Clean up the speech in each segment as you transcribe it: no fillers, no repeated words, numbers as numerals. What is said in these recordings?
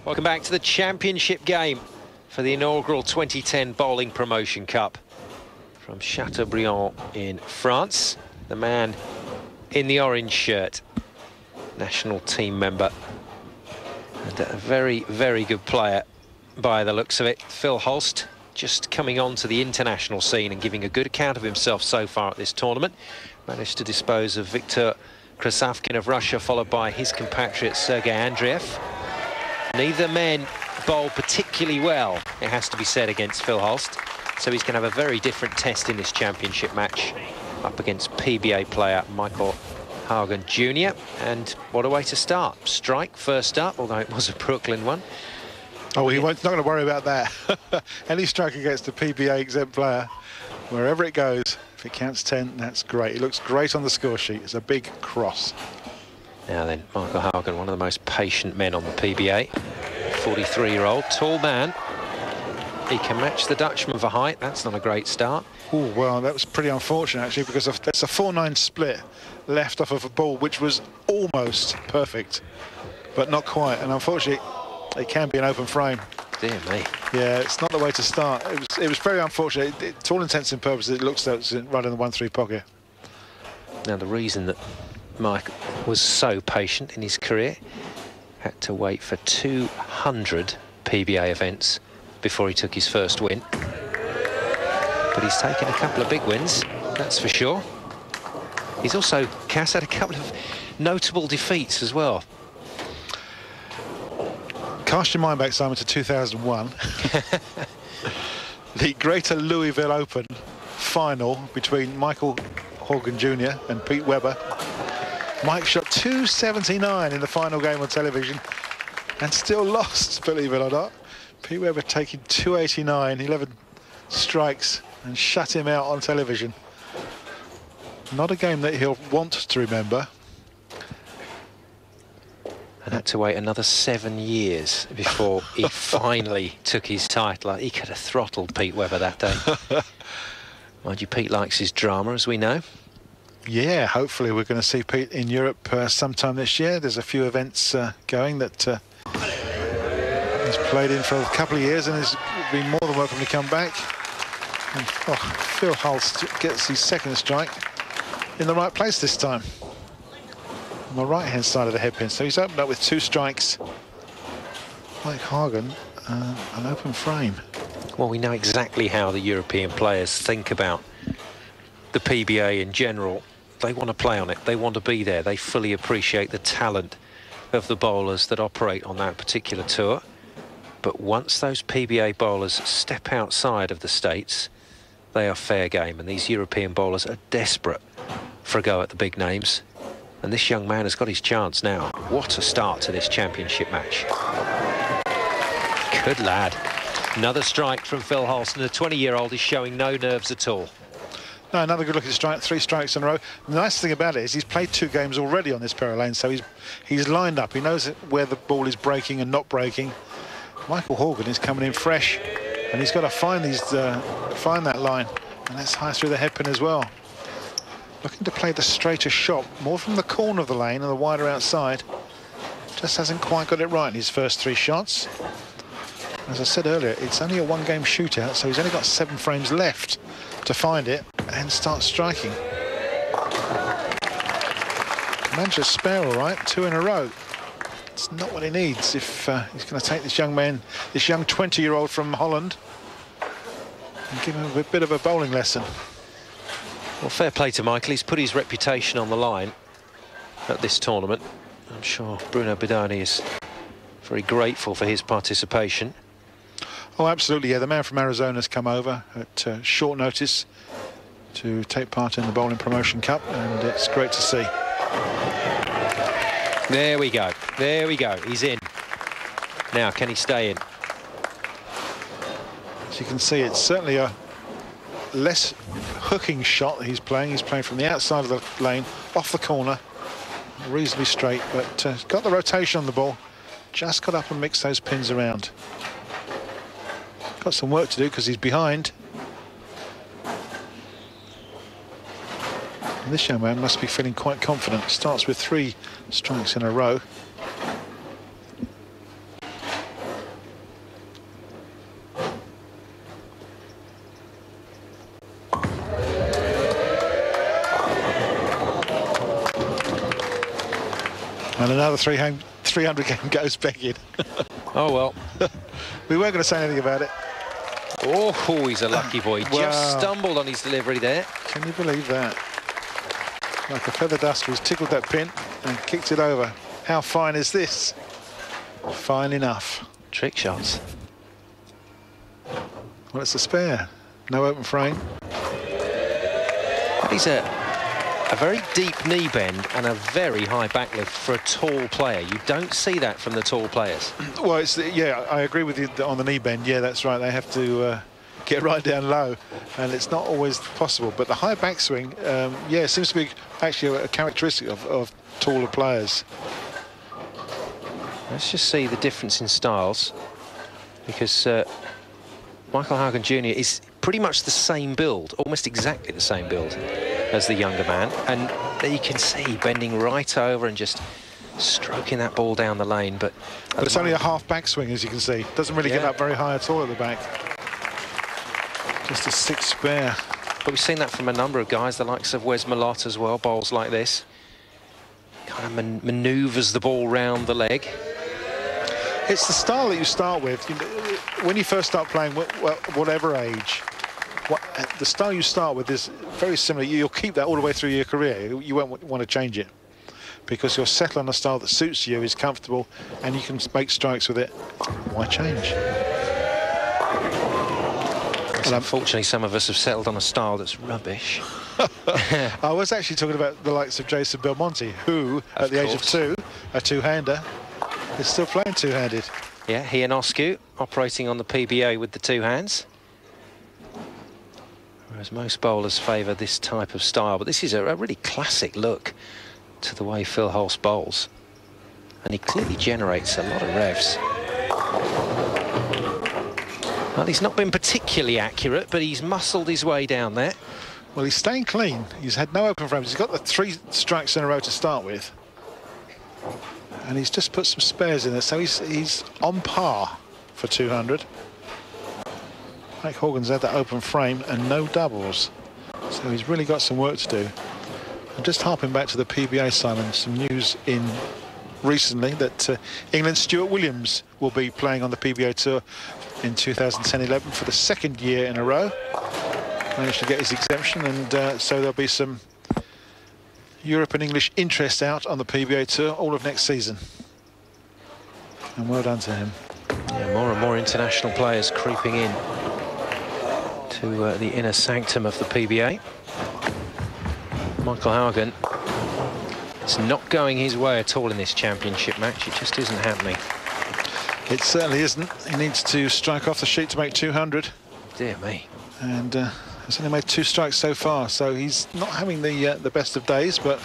Welcome back to the championship game for the inaugural 2010 Bowling Promotion Cup. From Chateaubriand in France, the man in the orange shirt, national team member, and a very, very good player by the looks of it. Phil Hulst, just coming on to the international scene and giving a good account of himself so far at this tournament. Managed to dispose of Viktor Krasavkin of Russia, followed by his compatriot Sergei Andreev. Neither men bowl particularly well, it has to be said, against Phil Hulst, so he's going to have a very different test in this championship match up against PBA player Michael Haugen Jnr. And what a way to start. Strike first up, although it was a Brooklyn one. Oh, he's not going to worry about that. Any strike against a PBA exempt player, wherever it goes, if it counts 10, that's great. It looks great on the score sheet. It's a big cross. Now then, Michael Haugen, one of the most patient men on the PBA. 43-year-old, tall man. He can match the Dutchman for height. That's not a great start. Oh, well, that was pretty unfortunate, actually, because that's a 4-9 split left off of a ball which was almost perfect, but not quite. And unfortunately, it can be an open frame. Dear me. Yeah, it's not the way to start. It was very unfortunate. To all intents and purposes, it looks like it's right in the 1-3 pocket. Now, the reason that Mike was so patient in his career, had to wait for 200 PBA events before he took his first win. But he's taken a couple of big wins, that's for sure. He's also, Cass, had a couple of notable defeats as well. Cast your mind back, Simon, to 2001. The Greater Louisville Open final between Michael Haugen Jr. and Pete Weber. Mike shot 279 in the final game on television and still lost, believe it or not. Pete Weber taking 289, 11 strikes, and shut him out on television. Not a game that he'll want to remember. And had to wait another 7 years before he finally took his title. He could have throttled Pete Weber that day. Mind you, Pete likes his drama, as we know. Yeah, hopefully we're going to see Pete in Europe sometime this year. There's a few events going that he's played in for a couple of years and has been more than welcome to come back. And Phil Hulst gets his second strike in the right place this time, on the right-hand side of the headpin. So he's opened up with 2 strikes. Like Haugen, an open frame. Well, we know exactly how the European players think about the PBA in general. They want to play on it, they want to be there, they fully appreciate the talent of the bowlers that operate on that particular tour. But once those PBA bowlers step outside of the States, they are fair game, and these European bowlers are desperate for a go at the big names. And this young man has got his chance now. What a start to this championship match. Good lad. Another strike from Phil Hulst, and the 20-year-old is showing no nerves at all. No, another good-looking strike, 3 strikes in a row. The nice thing about it is he's played 2 games already on this pair of lanes, so he's lined up. He knows where the ball is breaking and not breaking. Michael Haugen is coming in fresh, and he's got to find that line, and that's high through the headpin as well. Looking to play the straighter shot, more from the corner of the lane and the wider outside. Just hasn't quite got it right in his first 3 shots. As I said earlier, it's only a 1-game shootout, so he's only got 7 frames left to find it and start striking. Managed to spare all right, 2 in a row. It's not what he needs if he's going to take this young man, this young 20-year-old from Holland, and give him a bit of a bowling lesson. Well, fair play to Michael. He's put his reputation on the line at this tournament. I'm sure Bruno Bidone is very grateful for his participation. Oh, absolutely, yeah. The man from Arizona's come over at short notice to take part in the Bowling Promotion Cup, and it's great to see. There we go. There we go. He's in. Now, can he stay in? As you can see, it's certainly a less hooking shot that he's playing. He's playing from the outside of the lane, off the corner, reasonably straight, but got the rotation on the ball. Just got up and mixed those pins around. Got some work to do because he's behind. And this young man must be feeling quite confident. Starts with 3 strikes in a row. And another 300 game goes begging. Oh, well. We weren't going to say anything about it. Oh, he's a lucky boy. Wow. Just stumbled on his delivery there. Can you believe that? Like a feather duster, he's tickled that pin and kicked it over. How fine is this? Fine enough. Trick shots. Well, it's a spare. No open frame. He's a very deep knee bend and a very high back lift for a tall player. You don't see that from the tall players. Well, yeah, I agree with you on the knee bend. Yeah, that's right. They have to get right down low, and it's not always possible. But the high backswing, yeah, seems to be actually a characteristic of taller players. Let's just see the difference in styles, because Michael Haugen Jr. is pretty much the same build, almost exactly the same build as the younger man, and there you can see bending right over and just stroking that ball down the lane. But it's only a half backswing, as you can see. Doesn't really get up very high at all at the back. Just a 6 spare. But we've seen that from a number of guys, the likes of Wes Malott as well, bowls like this. Kind of manoeuvres the ball round the leg. It's the style that you start with. When you first start playing, whatever age, the style you start with is very similar. You'll keep that all the way through your career. You won't want to change it, because you'll settle on a style that suits you, is comfortable, and you can make strikes with it. Why change? And unfortunately, some of us have settled on a style that's rubbish. I was actually talking about the likes of Jason Belmonte, who, at the age of 2, a two-hander, is still playing two-handed. Yeah, he and Oscu operating on the PBA with the two hands. Whereas most bowlers favour this type of style. But this is a really classic look to the way Phil Hulst bowls. And he clearly generates a lot of revs. Well, he's not been particularly accurate, but he's muscled his way down there. Well, he's staying clean. He's had no open frames. He's got the 3 strikes in a row to start with. And he's just put some spares in there, so he's on par for 200. Mike Haugen's had that open frame and no doubles, so he's really got some work to do. I'm just harping back to the PBA, Simon, some news in recently that England's Stuart Williams will be playing on the PBA Tour in 2010-11 for the 2nd year in a row. Managed to get his exemption, and so there'll be some Europe and English interest out on the PBA Tour all of next season. And well done to him. Yeah, more and more international players creeping in to the inner sanctum of the PBA. Michael Haugen, it's not going his way at all in this championship match. It just isn't happening. It certainly isn't. He needs to strike off the sheet to make 200. Dear me. And has only made 2 strikes so far, so he's not having the best of days. But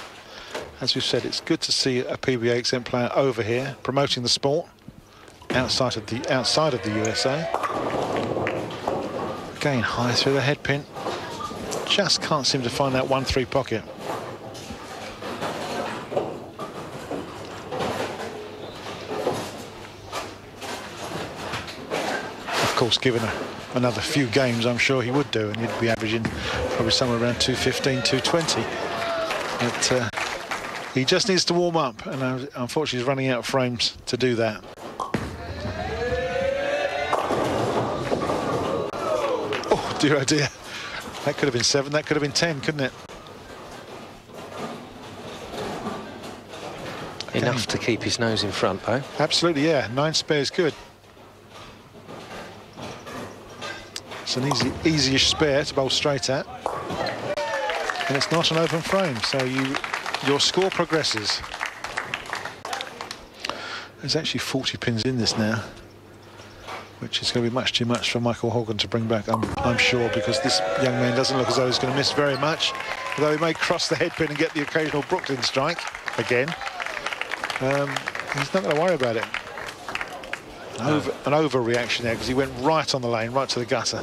as we've said, it's good to see a PBA exempt player over here promoting the sport outside of the USA. Again, high through the head pin. Just can't seem to find that 1-3 pocket. Of course, given another few games, I'm sure he would do, and he'd be averaging probably somewhere around 215, 220. But he just needs to warm up, and unfortunately he's running out of frames to do that. Oh dear, oh dear. That could have been 7, that could have been 10, couldn't it? Enough to keep his nose in front, though. Absolutely, yeah. 9 spares good. It's an easy-ish spare to bowl straight at. And it's not an open frame, so your score progresses. There's actually 40 pins in this now, which is going to be much too much for Michael Haugen to bring back, I'm sure, because this young man doesn't look as though he's going to miss very much, although he may cross the head pin and get the occasional Brooklyn strike again. He's not going to worry about it. An overreaction there, because he went right on the lane, right to the gutter,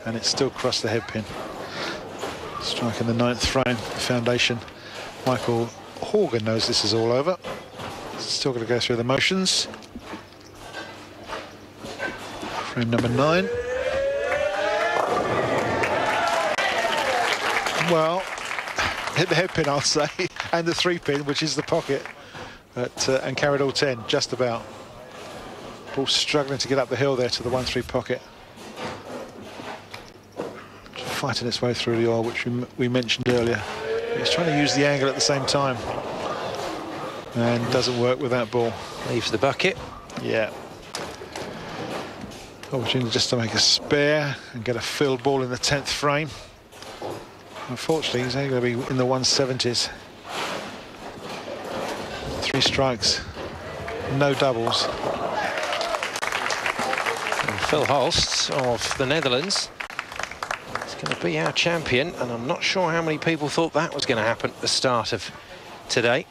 and it still crossed the head pin. Striking the 9th frame, the foundation. Michael Haugen knows this is all over. Still going to go through the motions. Frame number 9. Well, hit the head pin, I'll say, and the 3 pin, which is the pocket. and carried all 10, just about. Ball struggling to get up the hill there to the 1-3 pocket. Fighting its way through the oil, which we mentioned earlier. He's trying to use the angle at the same time. And doesn't work with that ball. Leaves the bucket. Yeah. Opportunity just to make a spare and get a filled ball in the 10th frame. Unfortunately, he's only going to be in the 170s. 3 strikes, no doubles. And Phil Hulst of the Netherlands is going to be our champion, and I'm not sure how many people thought that was going to happen at the start of today.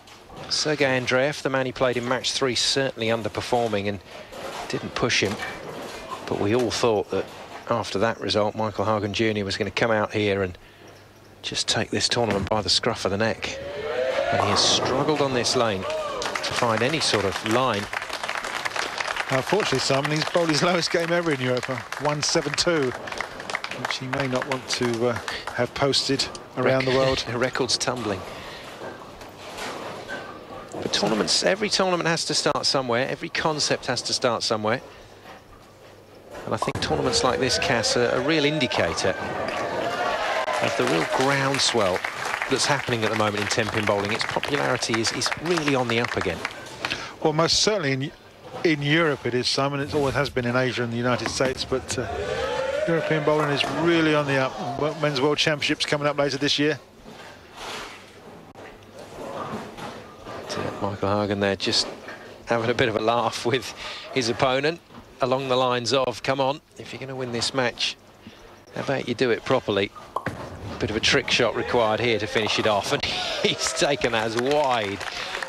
Sergei Andreev, the man he played in match 3, certainly underperforming and didn't push him. But we all thought that after that result, Michael Haugen Jr. was going to come out here and just take this tournament by the scruff of the neck. And he has struggled on this lane to find any sort of line. Unfortunately, Simon, he's bowled his lowest game ever in Europe, 172, which he may not want to have posted around the world. Records tumbling. But tournaments, every tournament has to start somewhere. Every concept has to start somewhere. And I think tournaments like this, Cass, are a real indicator of the real groundswell that's happening at the moment in 10-pin bowling. Its popularity is really on the up again. Well, most certainly in Europe it is, Simon. It always has been in Asia and the United States, but European bowling is really on the up. Men's World Championships coming up later this year. Michael Haugen there just having a bit of a laugh with his opponent along the lines of, come on, if you're going to win this match, how about you do it properly? A bit of a trick shot required here to finish it off, and he's taken as wide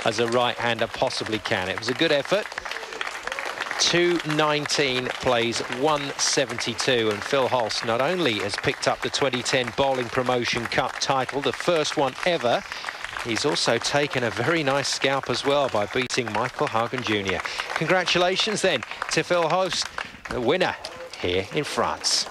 as a right-hander possibly can. It was a good effort. 219 plays 172, and Phil Hulst not only has picked up the 2010 Bowling Promotion Cup title, the first one ever, he's also taken a very nice scalp as well by beating Michael Haugen Jr. Congratulations then to Phil Hulst, the winner here in France.